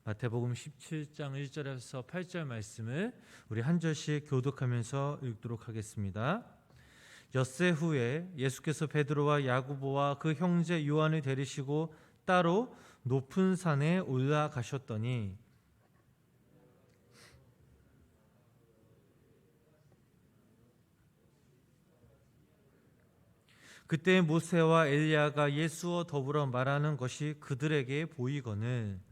마태복음 17장 1절에서 8절 말씀을 우리 한 절씩 교독하면서 읽도록 하겠습니다. 엿새 후에 예수께서 베드로와 야고보와 그 형제 요한을 데리시고 따로 높은 산에 올라가셨더니 그때 모세와 엘리야가 예수와 더불어 말하는 것이 그들에게 보이거늘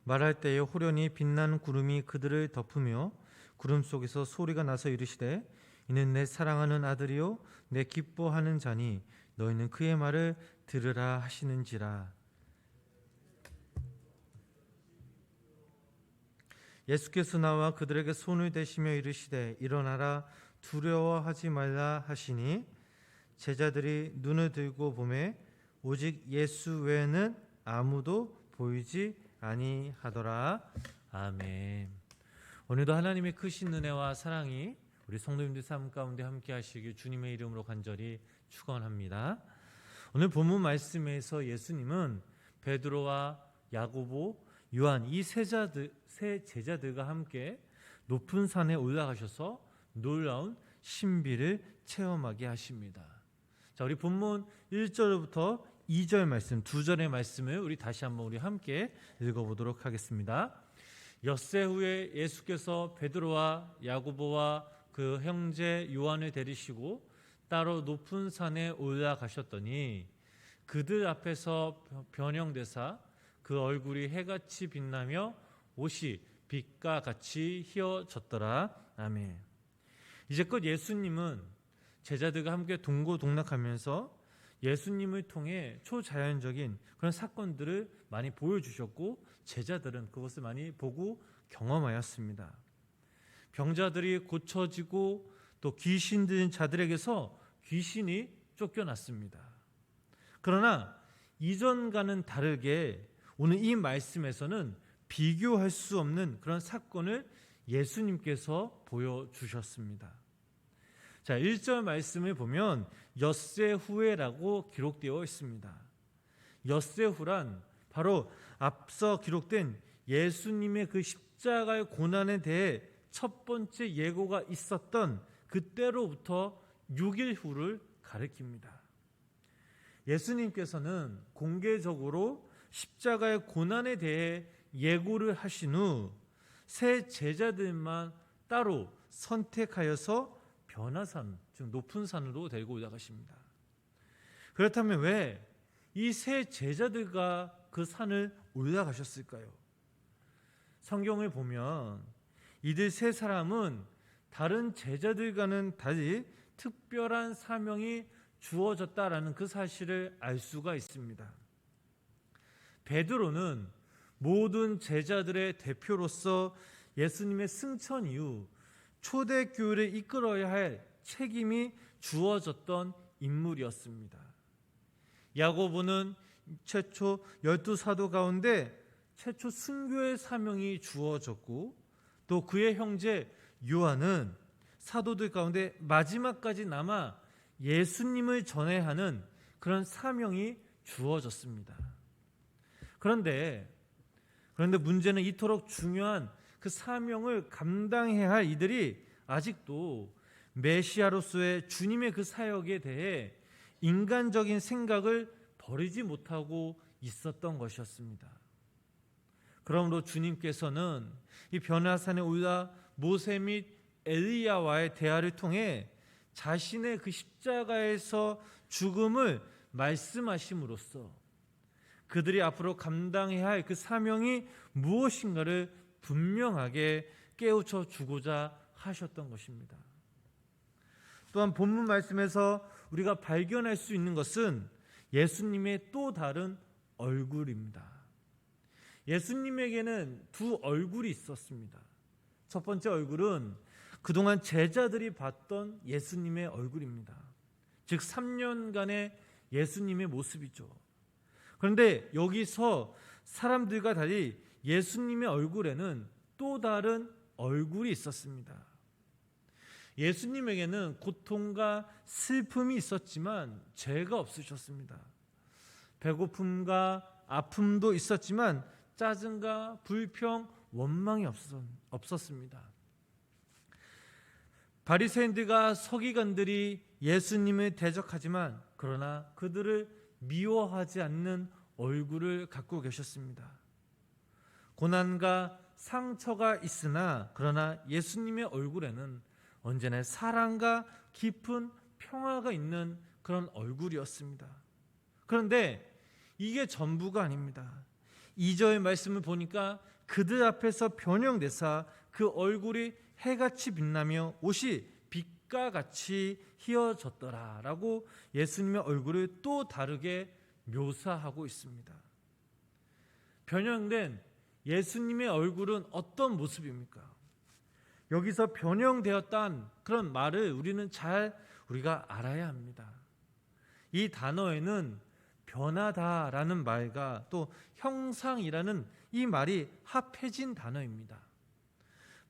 말할 때에 호련히 빛나는 구름이 그들을 덮으며 구름 속에서 소리가 나서 이르시되 이는 내 사랑하는 아들이요 내 기뻐하는 자니 너희는 그의 말을 들으라 하시는지라. 예수께서 나와 그들에게 손을 대시며 이르시되 일어나라 두려워하지 말라 하시니 제자들이 눈을 들고 보매 오직 예수 외에는 아무도 보이지 아니하더라. 아멘. 오늘도 하나님의 크신 은혜와 사랑이 우리 성도님들 삶 가운데 함께 하시길 주님의 이름으로 간절히 축원합니다. 오늘 본문 말씀에서 예수님은 베드로와 야고보, 요한 이 세 제자들과 함께 높은 산에 올라가셔서 놀라운 신비를 체험하게 하십니다. 자, 우리 본문 1절부터 2절 말씀, 두 절의 말씀을 우리 다시 한번 우리 함께 읽어보도록 하겠습니다. 엿새 후에 예수께서 베드로와 야고보와 그 형제 요한을 데리시고 따로 높은 산에 올라가셨더니 그들 앞에서 변형되사 그 얼굴이 해같이 빛나며 옷이 빛과 같이 휘어졌더라. 아멘. 이제껏 예수님은 제자들과 함께 동고동락하면서 예수님을 통해 초자연적인 그런 사건들을 많이 보여주셨고 제자들은 그것을 많이 보고 경험하였습니다. 병자들이 고쳐지고 또 귀신 들린 자들에게서 귀신이 쫓겨났습니다. 그러나 이전과는 다르게 오늘 이 말씀에서는 비교할 수 없는 그런 사건을 예수님께서 보여주셨습니다. 자, 1절 말씀을 보면 엿새 후에라고 기록되어 있습니다. 엿새 후란 바로 앞서 기록된 예수님의 그 십자가의 고난에 대해 첫 번째 예고가 있었던 그때로부터 6일 후를 가리킵니다. 예수님께서는 공개적으로 십자가의 고난에 대해 예고를 하신 후 세 제자들만 따로 선택하여서 변화산, 즉 높은 산으로 데리고 올라가십니다. 그렇다면 왜 이 세 제자들과 그 산을 올라가셨을까요? 성경을 보면 이들 세 사람은 다른 제자들과는 달리 특별한 사명이 주어졌다라는 그 사실을 알 수가 있습니다. 베드로는 모든 제자들의 대표로서 예수님의 승천 이후 초대교회를 이끌어야 할 책임이 주어졌던 인물이었습니다. 야고보는 최초 12사도 가운데 최초 순교의 사명이 주어졌고 또 그의 형제 요한은 사도들 가운데 마지막까지 남아 예수님을 전해야 하는 그런 사명이 주어졌습니다. 그런데 문제는 이토록 중요한 그 사명을 감당해야 할 이들이 아직도 메시아로서의 주님의 그 사역에 대해 인간적인 생각을 버리지 못하고 있었던 것이었습니다. 그러므로 주님께서는 이 변화산에 올라 모세 및 엘리야와의 대화를 통해 자신의 그 십자가에서 죽음을 말씀하심으로써 그들이 앞으로 감당해야 할 그 사명이 무엇인가를 분명하게 깨우쳐 주고자 하셨던 것입니다. 또한 본문 말씀에서 우리가 발견할 수 있는 것은 예수님의 또 다른 얼굴입니다. 예수님에게는 두 얼굴이 있었습니다. 첫 번째 얼굴은 그동안 제자들이 봤던 예수님의 얼굴입니다. 즉 3년간의 예수님의 모습이죠. 그런데 여기서 사람들과 달리 예수님의 얼굴에는 또 다른 얼굴이 있었습니다. 예수님에게는 고통과 슬픔이 있었지만 죄가 없으셨습니다. 배고픔과 아픔도 있었지만 짜증과 불평, 원망이 없었습니다. 바리새인들과 서기관들이 예수님을 대적하지만 그러나 그들을 미워하지 않는 얼굴을 갖고 계셨습니다. 고난과 상처가 있으나 그러나 예수님의 얼굴에는 언제나 사랑과 깊은 평화가 있는 그런 얼굴이었습니다. 그런데 이게 전부가 아닙니다. 2절 말씀을 보니까 그들 앞에서 변형되사 그 얼굴이 해같이 빛나며 옷이 빛과 같이 희어졌더라 라고 예수님의 얼굴을 또 다르게 묘사하고 있습니다. 변형된 예수님의 얼굴은 어떤 모습입니까? 여기서 변형되었다는 그런 말을 우리가 알아야 합니다. 이 단어에는 변하다라는 말과 또 형상이라는 이 말이 합해진 단어입니다.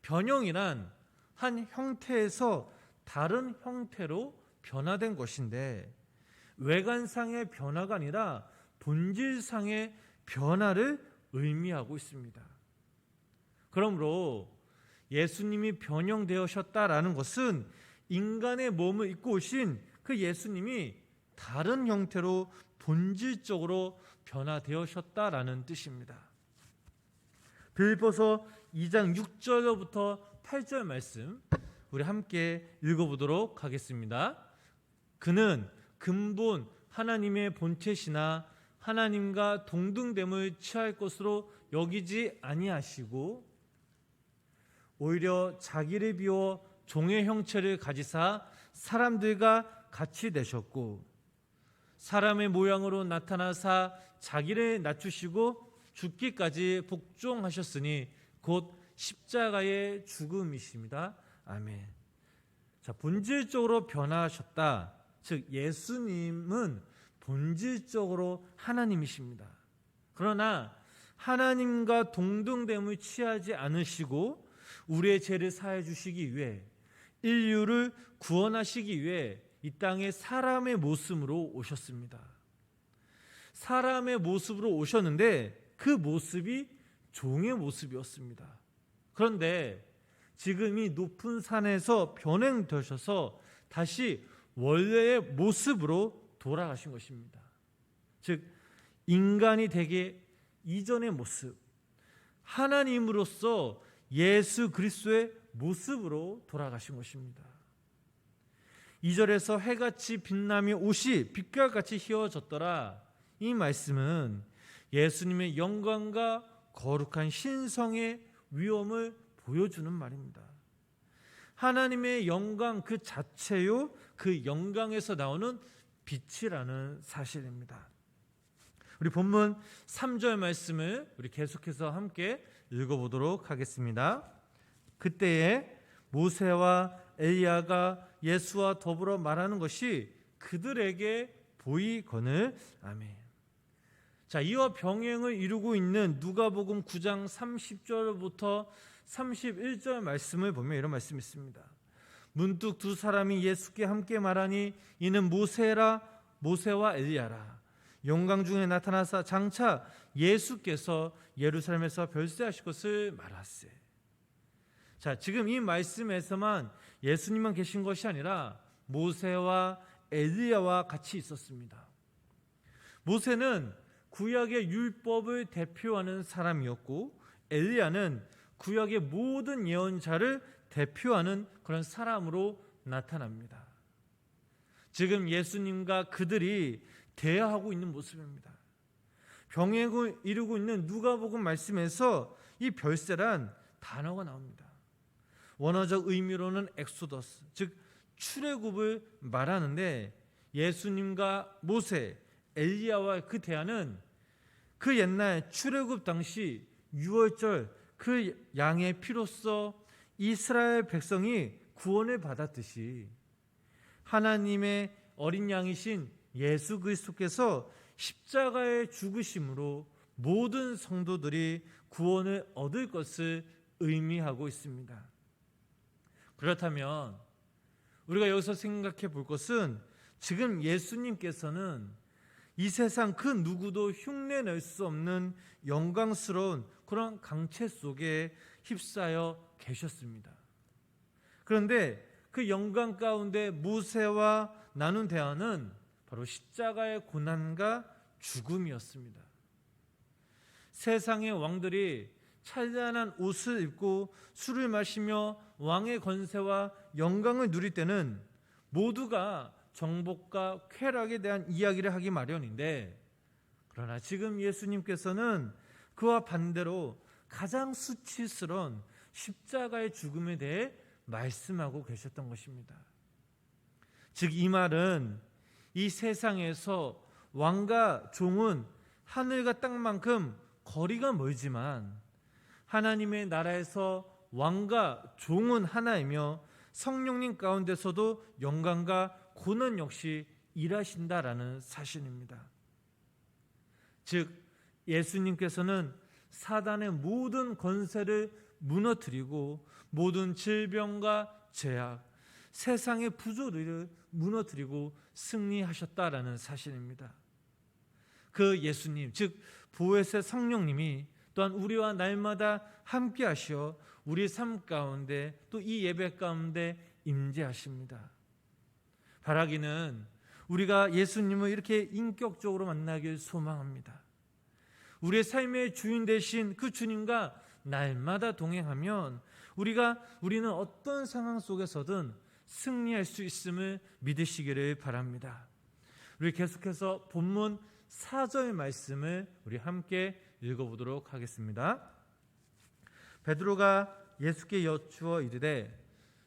변형이란 한 형태에서 다른 형태로 변화된 것인데 외관상의 변화가 아니라 본질상의 변화를 의미하고 있습니다. 그러므로 예수님이 변형되셨다라는 것은 인간의 몸을 입고 오신 그 예수님이 다른 형태로 본질적으로 변화되셨다라는 뜻입니다. 빌립보서 2장 6절부터 8절 말씀 우리 함께 읽어보도록 하겠습니다. 그는 근본 하나님의 본체시나 하나님과 동등됨을 취할 것으로 여기지 아니하시고 오히려 자기를 비워 종의 형체를 가지사 사람들과 같이 되셨고 사람의 모양으로 나타나사 자기를 낮추시고 죽기까지 복종하셨으니 곧 십자가의 죽음이십니다. 아멘. 자, 본질적으로 변화하셨다. 즉 예수님은 본질적으로 하나님이십니다. 그러나 하나님과 동등됨을 취하지 않으시고 우리의 죄를 사해 주시기 위해 인류를 구원하시기 위해 이 땅에 사람의 모습으로 오셨습니다. 사람의 모습으로 오셨는데 그 모습이 종의 모습이었습니다. 그런데 지금 이 높은 산에서 변행되셔서 다시 원래의 모습으로 돌아가신 것입니다. 즉 인간이 되기 이전의 모습, 하나님으로서 예수 그리스도의 모습으로 돌아가신 것입니다. 2절에서 해같이 빛나며 옷이 빛과 같이 희어졌더라. 이 말씀은 예수님의 영광과 거룩한 신성의 위엄을 보여주는 말입니다. 하나님의 영광 그 자체요, 그 영광에서 나오는 빛이라는 사실입니다. 우리 본문 3절 말씀을 우리 계속해서 함께 읽어보도록 하겠습니다. 그때에 모세와 엘리야가 예수와 더불어 말하는 것이 그들에게 보이거늘. 아멘. 자, 이와 병행을 이루고 있는 누가복음 9장 30절부터 31절 말씀을 보면 이런 말씀이 있습니다. 문득 두 사람이 예수께 함께 말하니 이는 모세와 엘리야라. 영광 중에 나타나사 장차 예수께서 예루살렘에서 별세하실 것을 말하세. 자, 지금 이 말씀에서만 예수님만 계신 것이 아니라 모세와 엘리야와 같이 있었습니다. 모세는 구약의 율법을 대표하는 사람이었고 엘리야는 구약의 모든 예언자를 대표하는 그런 사람으로 나타납니다. 지금 예수님과 그들이 대화하고 있는 모습입니다. 병행을 이루고 있는 누가복음 말씀에서 이 별세란 단어가 나옵니다. 원어적 의미로는 엑소더스, 즉 출애굽을 말하는데 예수님과 모세, 엘리야와 그 대화는 그 옛날 출애굽 당시 유월절 그 양의 피로써 이스라엘 백성이 구원을 받았듯이 하나님의 어린 양이신 예수 그리스도께서 십자가의 죽으심으로 모든 성도들이 구원을 얻을 것을 의미하고 있습니다. 그렇다면 우리가 여기서 생각해 볼 것은 지금 예수님께서는 이 세상 그 누구도 흉내낼 수 없는 영광스러운 그런 강체 속에 휩싸여 계셨습니다. 그런데 그 영광 가운데 모세와 나눈 대화는 바로 십자가의 고난과 죽음이었습니다. 세상의 왕들이 찬란한 옷을 입고 술을 마시며 왕의 권세와 영광을 누릴 때는 모두가 정복과 쾌락에 대한 이야기를 하기 마련인데, 그러나 지금 예수님께서는 그와 반대로 가장 수치스러운 십자가의 죽음에 대해 말씀하고 계셨던 것입니다. 즉 이 말은 이 세상에서 왕과 종은 하늘과 땅만큼 거리가 멀지만 하나님의 나라에서 왕과 종은 하나이며 성령님 가운데서도 영광과 고난 역시 일하신다라는 사실입니다. 즉 예수님께서는 사단의 모든 권세를 무너뜨리고 모든 질병과 죄악, 세상의 부조리를 무너뜨리고 승리하셨다라는 사실입니다. 그 예수님, 즉 보혜사의 성령님이 또한 우리와 날마다 함께 하시어 우리 삶 가운데 또 이 예배 가운데 임재하십니다. 바라기는 우리가 예수님을 이렇게 인격적으로 만나길 소망합니다. 우리의 삶의 주인 되신 그 주님과 날마다 동행하면 우리는 어떤 상황 속에서든 승리할 수 있음을 믿으시기를 바랍니다. 우리 계속해서 본문 4절 말씀을 우리 함께 읽어보도록 하겠습니다. 베드로가 예수께 여쭈어 이르되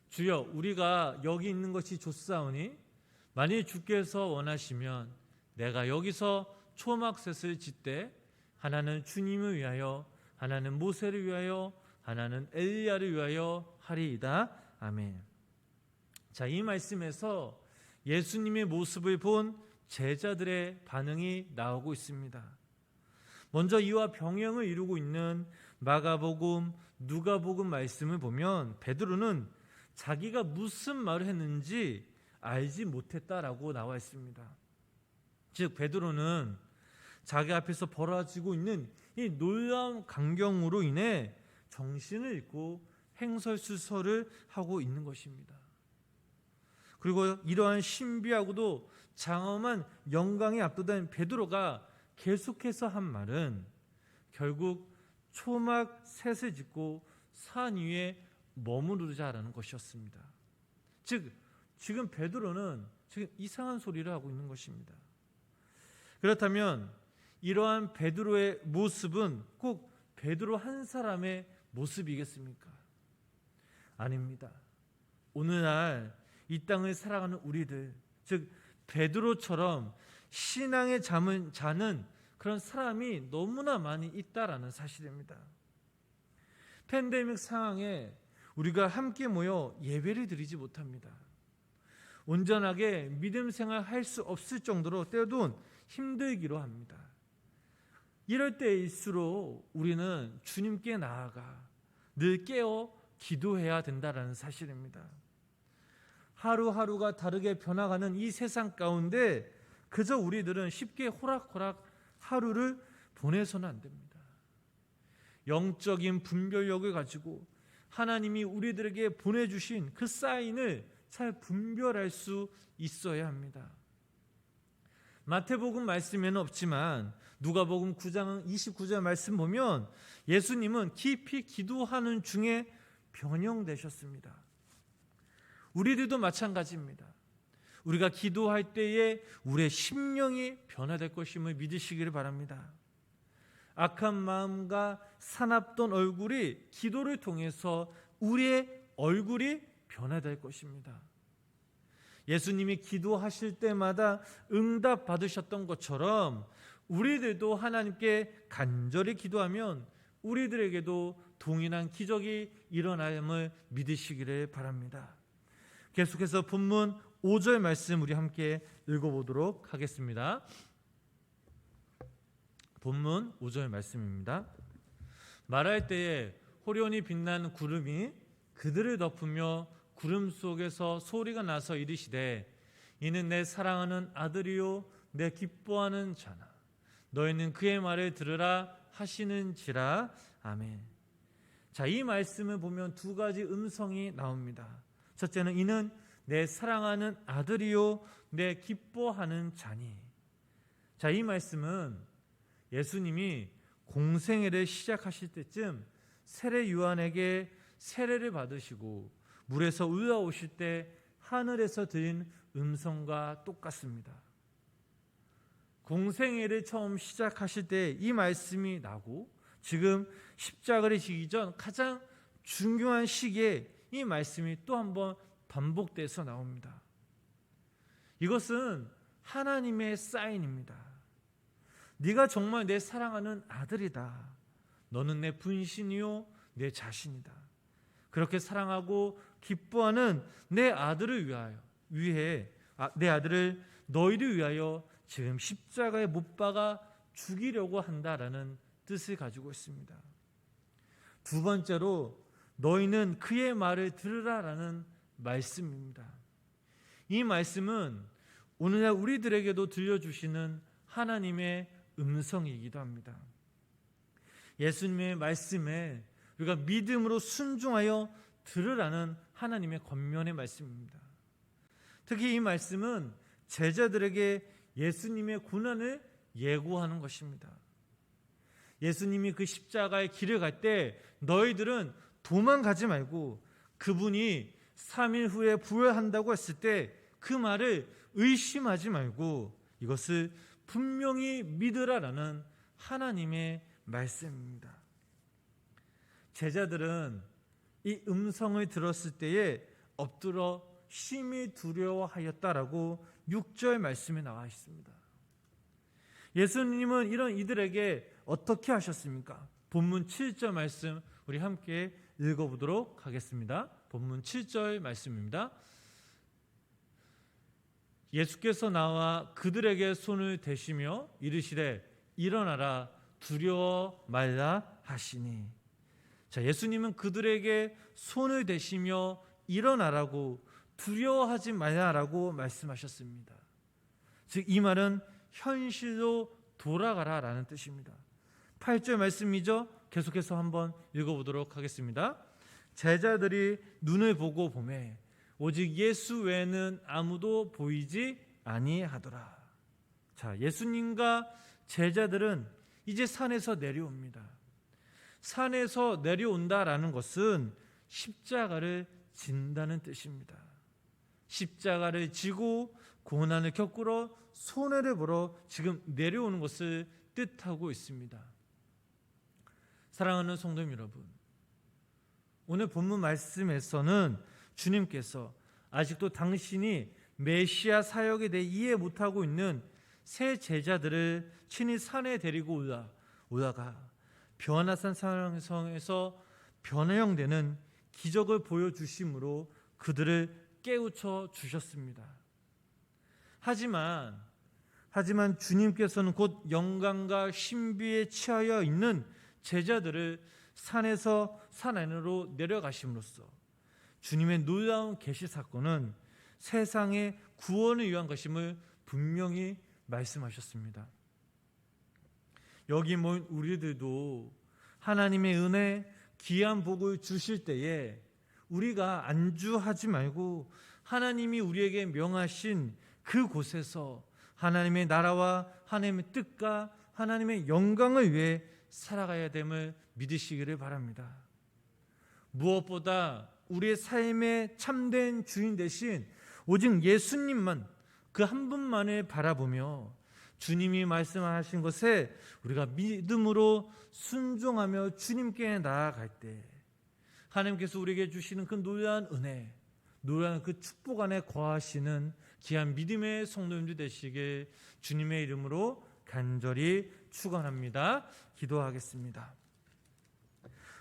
주여 우리가 여기 있는 것이 좋사오니 만일 주께서 원하시면 내가 여기서 초막셋을 짓되 하나는 주님을 위하여 하나는 모세를 위하여 하나는 엘리야를 위하여 하리이다. 아멘. 자, 이 말씀에서 예수님의 모습을 본 제자들의 반응이 나오고 있습니다. 먼저 이와 병행을 이루고 있는 마가복음, 누가복음 말씀을 보면 베드로는 자기가 무슨 말을 했는지 알지 못했다라고 나와 있습니다. 즉 베드로는 자기 앞에서 벌어지고 있는 이 놀라운 광경으로 인해 정신을 잃고 횡설수설을 하고 있는 것입니다. 그리고 이러한 신비하고도 장엄한 영광에 압도된 베드로가 계속해서 한 말은 결국 초막 셋을 짓고 산 위에 머무르자라는 것이었습니다. 즉 지금 베드로는 지금 이상한 소리를 하고 있는 것입니다. 그렇다면 이러한 베드로의 모습은 꼭 베드로 한 사람의 모습이겠습니까? 아닙니다. 오늘날 이 땅을 살아가는 우리들, 즉 베드로처럼 신앙의 잠을 자는 그런 사람이 너무나 많이 있다라는 사실입니다. 팬데믹 상황에 우리가 함께 모여 예배를 드리지 못합니다. 온전하게 믿음 생활할 수 없을 정도로 때로는 힘들기로 합니다. 이럴 때일수록 우리는 주님께 나아가 늘 깨어 기도해야 된다는 사실입니다. 하루하루가 다르게 변화가는 이 세상 가운데 그저 우리들은 쉽게 호락호락 하루를 보내서는 안 됩니다. 영적인 분별력을 가지고 하나님이 우리들에게 보내주신 그 사인을 잘 분별할 수 있어야 합니다. 마태복음 말씀에는 없지만 누가복음 9장 29절 말씀 보면 예수님은 깊이 기도하는 중에 변형되셨습니다. 우리들도 마찬가지입니다. 우리가 기도할 때에 우리의 심령이 변화될 것임을 믿으시기를 바랍니다. 악한 마음과 사납던 얼굴이 기도를 통해서 우리의 얼굴이 변화될 것입니다. 예수님이 기도하실 때마다 응답 받으셨던 것처럼 우리들도 하나님께 간절히 기도하면 우리들에게도 동일한 기적이 일어남을 믿으시기를 바랍니다. 계속해서 본문 5절 말씀 우리 함께 읽어보도록 하겠습니다. 본문 5절 말씀입니다. 말할 때에 호련히 빛나는 구름이 그들을 덮으며 구름 속에서 소리가 나서 이르시되 이는 내 사랑하는 아들이요 내 기뻐하는 자나 너희는 그의 말을 들으라 하시는지라. 아멘. 자, 이 말씀을 보면 두 가지 음성이 나옵니다. 첫째는 이는 내 사랑하는 아들이요 내 기뻐하는 자니. 자, 이 말씀은 예수님이 공생애를 시작하실 때쯤 세례 요한에게 세례를 받으시고 물에서 올라오실 때 하늘에서 들린 음성과 똑같습니다. 공생애를 처음 시작하실 때 이 말씀이 나고 지금 십자가를 지기 전 가장 중요한 시기에 이 말씀이 또 한 번 반복돼서 나옵니다. 이것은 하나님의 사인입니다. 네가 정말 내 사랑하는 아들이다. 너는 내 분신이요 내 자신이다. 그렇게 사랑하고 기뻐하는 내 아들을 내 아들을 너희를 위하여 지금 십자가에 못 박아 죽이려고 한다라는 뜻을 가지고 있습니다. 두 번째로 너희는 그의 말을 들으라라는 말씀입니다. 이 말씀은 오늘날 우리들에게도 들려주시는 하나님의 음성이기도 합니다. 예수님의 말씀에 우리가 믿음으로 순종하여 들으라는 하나님의 권면의 말씀입니다. 특히 이 말씀은 제자들에게 예수님의 고난을 예고하는 것입니다. 예수님이 그 십자가의 길을 갈 때 너희들은 도망가지 말고 그분이 3일 후에 부활한다고 했을 때 그 말을 의심하지 말고 이것을 분명히 믿으라라는 하나님의 말씀입니다. 제자들은 이 음성을 들었을 때에 엎드려 심히 두려워하였다라고 6절 말씀에 나와 있습니다. 예수님은 이런 이들에게 어떻게 하셨습니까? 본문 7절 말씀 우리 함께 읽어보도록 하겠습니다. 본문 7절 말씀입니다. 예수께서 나와 그들에게 손을 대시며 이르시되 일어나라 두려워 말라 하시니. 자, 예수님은 그들에게 손을 대시며 일어나라고 두려워하지 말라라고 말씀하셨습니다. 즉 이 말은 현실로 돌아가라라는 뜻입니다. 8절 말씀이죠. 계속해서 한번 읽어보도록 하겠습니다. 제자들이 눈을 보고 보매 오직 예수 외에는 아무도 보이지 아니하더라. 자, 예수님과 제자들은 이제 산에서 내려옵니다. 산에서 내려온다라는 것은 십자가를 진다는 뜻입니다. 십자가를 지고 고난을 겪으러 손해를 보러 지금 내려오는 것을 뜻하고 있습니다. 사랑하는 성도님 여러분, 오늘 본문 말씀에서는 주님께서 아직도 당신이 메시아 사역에 대해 이해 못하고 있는 새 제자들을 친히 산에 데리고 올라가 변화산 산성에서 변형되는 기적을 보여주심으로 그들을 깨우쳐 주셨습니다. 하지만 주님께서는 곧 영광과 신비에 취하여 있는 제자들을 산에서 산 안으로 내려가심으로써 주님의 놀라운 계시 사건은 세상의 구원을 위한 것임을 분명히 말씀하셨습니다. 여기 모인 우리들도 하나님의 은혜, 귀한 복을 주실 때에 우리가 안주하지 말고 하나님이 우리에게 명하신 그곳에서 하나님의 나라와 하나님의 뜻과 하나님의 영광을 위해 살아가야 됨을 믿으시기를 바랍니다. 무엇보다 우리의 삶의 참된 주인 대신 오직 예수님만, 그 한 분만을 바라보며 주님이 말씀하신 것에 우리가 믿음으로 순종하며 주님께 나아갈 때 하나님께서 우리에게 주시는 그 놀라운 은혜, 놀라운 그 축복 안에 거하시는 귀한 믿음의 성도님들 되시길 주님의 이름으로 간절히 축원합니다. 기도하겠습니다.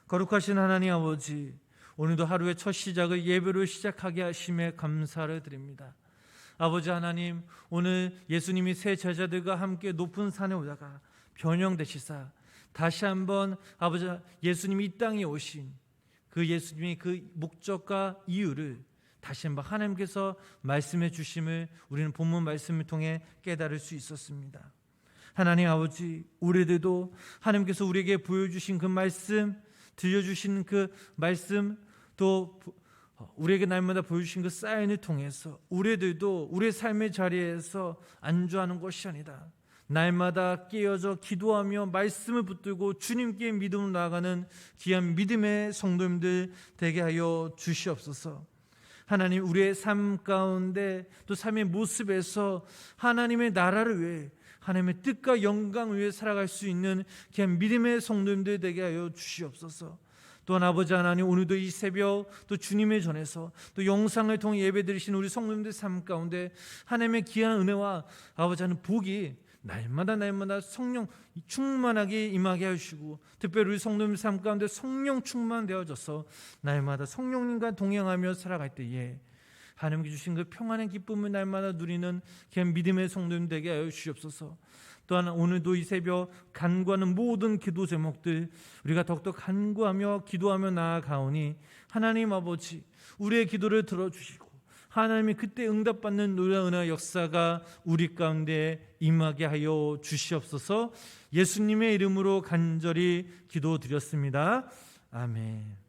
거룩하신 하나님 아버지, 오늘도 하루의 첫 시작을 예배로 시작하게 하심에 감사를 드립니다. 아버지 하나님, 오늘 예수님이 새 제자들과 함께 높은 산에 올라가 변형되시사 다시 한번 아버지 예수님이 이 땅에 오신 그 예수님의 그 목적과 이유를 다시 한번 하나님께서 말씀해 주심을 우리는 본문 말씀을 통해 깨달을 수 있었습니다. 하나님 아버지, 우리들도 하나님께서 우리에게 보여주신 그 말씀, 들려주신 그 말씀, 또 우리에게 날마다 보여주신 그 사인을 통해서 우리들도 우리의 삶의 자리에서 안주하는 것이 아니다, 날마다 깨어져 기도하며 말씀을 붙들고 주님께 믿음으로 나아가는 귀한 믿음의 성도님들 되게 하여 주시옵소서. 하나님, 우리의 삶 가운데 또 삶의 모습에서 하나님의 나라를 위해, 하나님의 뜻과 영광을 위해 살아갈 수 있는 귀한 믿음의 성도님들 되게 하여 주시옵소서. 또한 아버지 하나님, 오늘도 이 새벽 또 주님의 전에서 또 영상을 통해 예배드리신 우리 성도님들 삶 가운데 하나님의 귀한 은혜와 아버지 하나님 복이 날마다 성령 충만하게 임하게 하시고, 특별히 우리 성도님 삶 가운데 성령 충만되어져서 날마다 성령님과 동행하며 살아갈 때에 하나님께 주신 그 평안의 기쁨을 날마다 누리는 귀한 믿음의 성도님 되게 하여 주시옵소서. 또한 오늘도 이 새벽 간구하는 모든 기도 제목들 우리가 더욱더 간구하며 기도하며 나아가오니 하나님 아버지, 우리의 기도를 들어주시고 하나님이 그때 응답받는 놀라운 은혜의 역사가 우리 가운데 임하게 하여 주시옵소서. 예수님의 이름으로 간절히 기도드렸습니다. 아멘.